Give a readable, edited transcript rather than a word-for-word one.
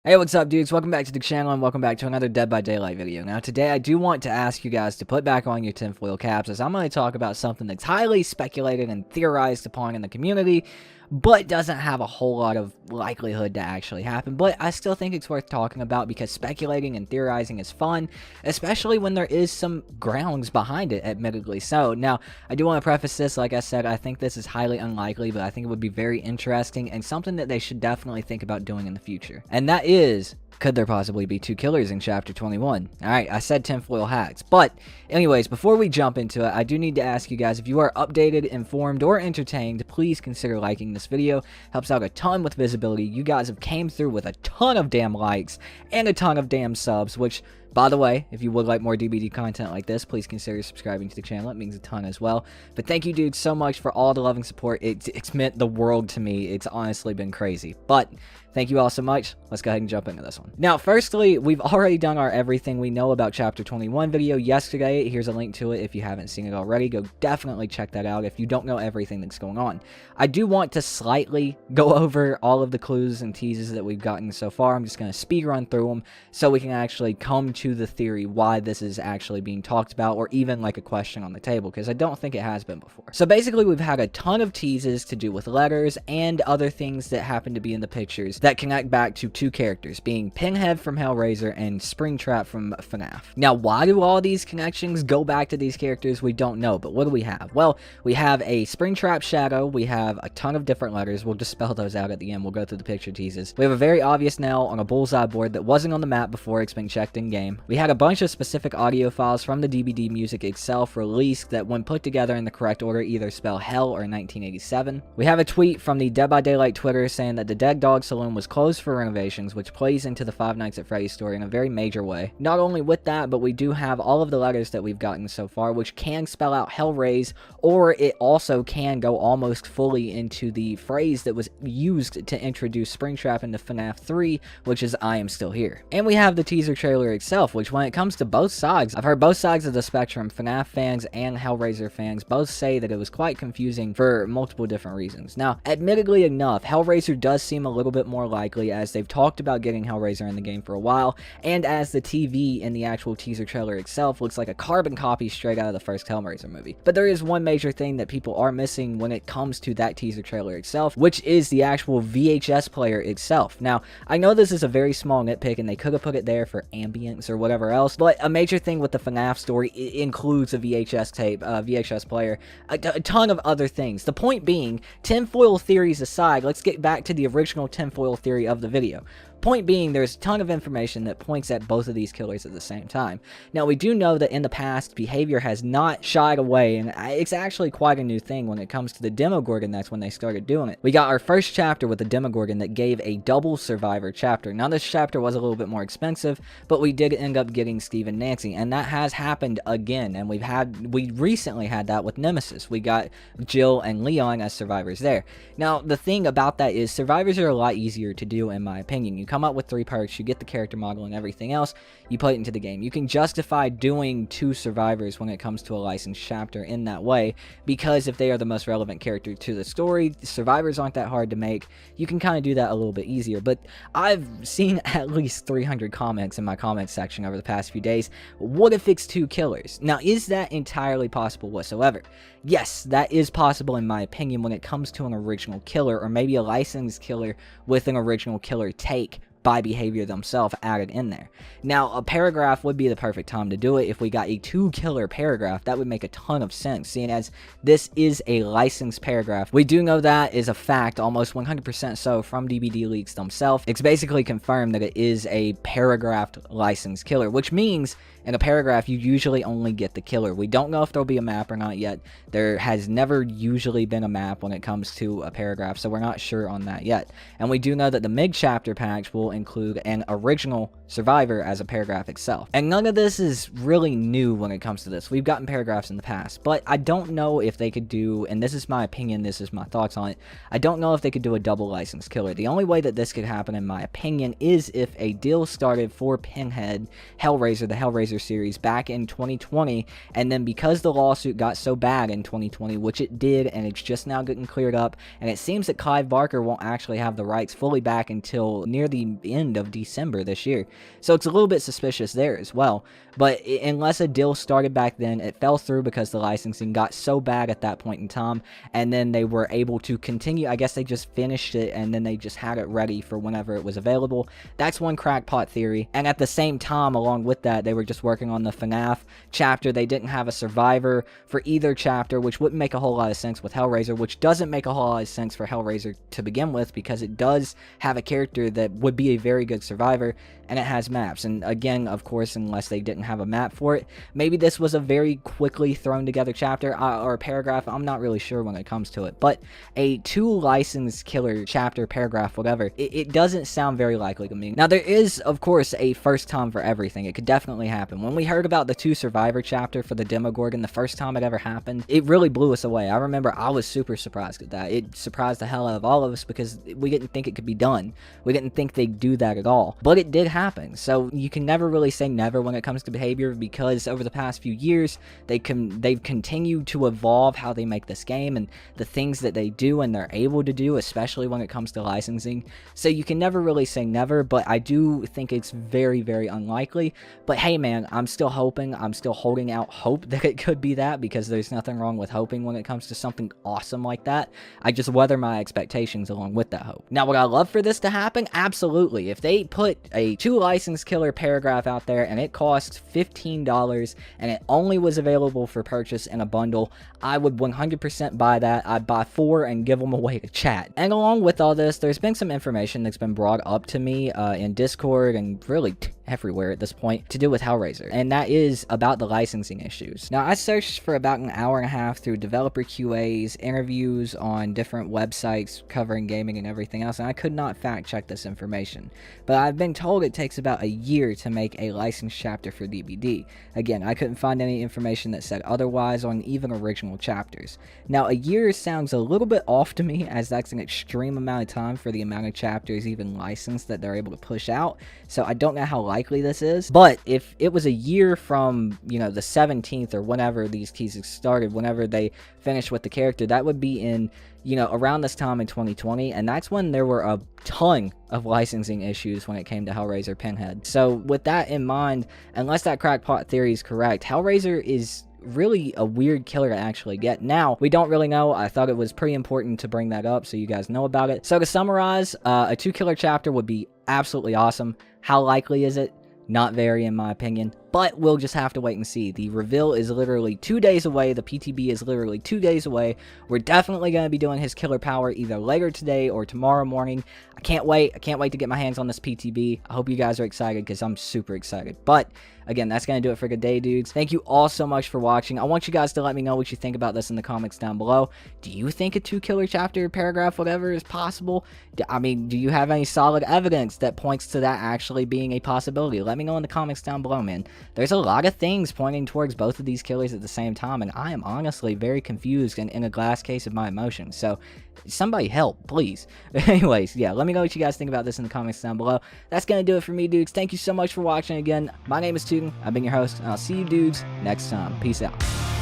Hey, what's up, dudes? Welcome back to the channel and welcome back to another Dead by Daylight video. Now, today I do want to ask you guys to put back on your tinfoil caps, as I'm going to talk about something that's highly speculated and theorized upon in the community, but doesn't have a whole lot of likelihood to actually happen. But I still think it's worth talking about because speculating and theorizing is fun, especially when there is some grounds behind it, admittedly so. Now, I do want to preface this, like I said, I think this is highly unlikely, but I think it would be very interesting and something that they should definitely think about doing in the future. And that is, could there possibly be two killers in Chapter 21? Alright, I said tinfoil hats. But, anyways, before we jump into it, I do need to ask you guys, if you are updated, informed, or entertained, please consider liking this video. Helps out a ton with visibility. You guys have came through with a ton of damn likes and a ton of damn subs, which, by the way, if you would like more DBD content like this, please consider subscribing to the channel. It means a ton as well. But thank you, dudes, so much for all the love and support. It's meant the world to me. It's honestly been crazy. But thank you all so much. Let's go ahead and jump into this one. Now, firstly, we've already done our Everything We Know About Chapter 21 video yesterday. Here's a link to it if you haven't seen it already. Go definitely check that out if you don't know everything that's going on. I do want to slightly go over all of the clues and teases that we've gotten so far. I'm just going to speed run through them so we can actually come to the theory why this is actually being talked about, or even like a question on the table, because I don't think it has been before. So basically, we've had a ton of teases to do with letters and other things that happen to be in the pictures that connect back to two characters, being Pinhead from Hellraiser and Springtrap from FNAF. Now, why do all these connections go back to these characters? We don't know, but what do we have? Well, we have a Springtrap shadow, we have a ton of different letters. We'll just spell those out at the end. We'll go through the picture teases. We have a very obvious nail on a bullseye board that wasn't on the map before. It's been checked in game. We had a bunch of specific audio files from the DBD music itself released that, when put together in the correct order, either spell hell or 1987. We have a tweet from the Dead by Daylight Twitter saying that the Dead Dog Saloon was closed for renovations, which plays into the Five Nights at Freddy's story in a very major way. Not only with that, but we do have all of the letters that we've gotten so far, which can spell out Hellraise, or it also can go almost fully into the phrase that was used to introduce Springtrap into FNAF 3, which is I Am Still Here. And we have the teaser trailer itself, which, when it comes to both sides, I've heard both sides of the spectrum, FNAF fans and Hellraiser fans, both say that it was quite confusing for multiple different reasons. Now, admittedly enough, Hellraiser does seem a little bit more likely, as they've talked about getting Hellraiser in the game for a while, and as the TV in the actual teaser trailer itself looks like a carbon copy straight out of the first Hellraiser movie. But there is one major thing that people are missing when it comes to that teaser trailer itself, which is the actual VHS player itself. Now, I know this is a very small nitpick, and they could have put it there for ambience or whatever else, but a major thing with the FNAF story includes a VHS tape, VHS player, a ton of other things. The point being, tinfoil theories aside, let's get back to the original tinfoil theory of the video. Point being, there's a ton of information that points at both of these killers at the same time. Now, we do know that in the past, behavior has not shied away, and it's actually quite a new thing when it comes to the Demogorgon. That's when they started doing it. We got our first chapter with the Demogorgon that gave a double survivor chapter. Now, this chapter was a little bit more expensive, but we did end up getting Steve and Nancy, and that has happened again, and we recently had that with Nemesis. We got Jill and Leon as survivors there. Now, the thing about that is, survivors are a lot easier to do, in my opinion. You come up with 3 perks, you get the character model and everything else, you put it into the game. You can justify doing 2 survivors when it comes to a licensed chapter in that way, because if they are the most relevant character to the story, survivors aren't that hard to make. You can kind of do that a little bit easier. But I've seen at least 300 comments in my comment section over the past few days. What if it's 2 killers? Now, is that entirely possible whatsoever? Yes, that is possible in my opinion when it comes to an original killer, or maybe a licensed killer with an original killer take by behavior themselves added in there. Now, a paragraph would be the perfect time to do it. If we got a 2-killer paragraph, that would make a ton of sense, seeing as this is a licensed paragraph. We do know that is a fact, almost 100% so, from dbdleaks themselves. It's basically confirmed that it is a paragraphed licensed killer, which means in a paragraph, you usually only get the killer. We don't know if there'll be a map or not yet. There has never usually been a map when it comes to a paragraph, so we're not sure on that yet. And we do know that the mid-chapter patch will include an original survivor as a paragraph itself. And none of this is really new when it comes to this. We've gotten paragraphs in the past, but I don't know if they could do, and this is my opinion, this is my thoughts on it, I don't know if they could do a double licensed killer. The only way that this could happen, in my opinion, is if a deal started for Pinhead, Hellraiser, the Hellraiser Hellraiser series back in 2020, and then because the lawsuit got so bad in 2020, which it did, and it's just now getting cleared up, and it seems that Clive Barker won't actually have the rights fully back until near the end of December this year. So it's a little bit suspicious there as well. But unless a deal started back then, it fell through because the licensing got so bad at that point in time, and then they were able to continue. I guess they just finished it, and then they just had it ready for whenever it was available. That's one crackpot theory. And at the same time, along with that, they were just working on the FNAF chapter. They didn't have a survivor for either chapter, which wouldn't make a whole lot of sense with Hellraiser, which doesn't make a whole lot of sense for Hellraiser to begin with, because it does have a character that would be a very good survivor, and it has maps. And again, of course, unless they didn't have a map for it, maybe this was a very quickly thrown together chapter or a paragraph. I'm not really sure when it comes to it, but a 2 licensed killer chapter, paragraph, whatever, it doesn't sound very likely to me. Now, there is, of course, a first time for everything. It could definitely happen. When we heard about the 2 survivor chapter for the Demogorgon, the first time it ever happened, it really blew us away. I remember I was super surprised at that. It surprised the hell out of all of us because we didn't think it could be done. We didn't think they'd do that at all, but it did happen. So you can never really say never when it comes to behavior, because over the past few years they've continued to evolve how they make this game and the things that they do and they're able to do, especially when it comes to licensing. So you can never really say never, but I do think it's very, very unlikely. But hey man, I'm still hoping, I'm still holding out hope that it could be that, because there's nothing wrong with hoping when it comes to something awesome like that. I just weather my expectations along with that hope. Now, would I love for this to happen? Absolutely. If they put a 2 licensed killer paragraph out there and it cost $15 and it only was available for purchase in a bundle, I would 100% buy that. I'd buy 4 and give them away to chat. And along with all this, there's been some information that's been brought up to me in Discord and really everywhere at this point to do with Hellraiser, and that is about the licensing issues. Now, I searched for about an hour and a half through developer QAs, interviews on different websites covering gaming and everything else, and I could not fact check this information. But I've been told it takes about a year to make a licensed chapter for DBD. Again, I couldn't find any information that said otherwise on even original chapters. Now, a year sounds a little bit off to me, as that's an extreme amount of time for the amount of chapters even licensed that they're able to push out. So I don't know how likely this is, but if it was a year from, you know, the 17th or whenever these teases started, whenever they finished with the character, that would be in, you know, around this time in 2020, and that's when there were a ton of licensing issues when it came to Hellraiser Pinhead. So with that in mind, unless that crackpot theory is correct, Hellraiser is really a weird killer to actually get. Now, we don't really know. I thought it was pretty important to bring that up so you guys know about it. So to summarize, a 2 killer chapter would be absolutely awesome. How likely is it? Not very, in my opinion, but we'll just have to wait and see. The reveal is literally 2 days away. The PTB is literally 2 days away. We're definitely going to be doing his killer power either later today or tomorrow morning. I can't wait. I can't wait to get my hands on this PTB. I hope you guys are excited, because I'm super excited. But again, that's going to do it for good day, dudes. Thank you all so much for watching. I want you guys to let me know what you think about this in the comments down below. Do you think a 2 killer chapter, paragraph, whatever is possible? I mean, do you have any solid evidence that points to that actually being a possibility? Let me know in the comments down below, man. There's a lot of things pointing towards both of these killers at the same time, and I am honestly very confused and in a glass case of my emotions. So somebody help, please. But anyways, yeah, let me know what you guys think about this in the comments down below. That's going to do it for me, dudes. Thank you so much for watching again. My name is Tootin. I've been your host, and I'll see you dudes next time. Peace out.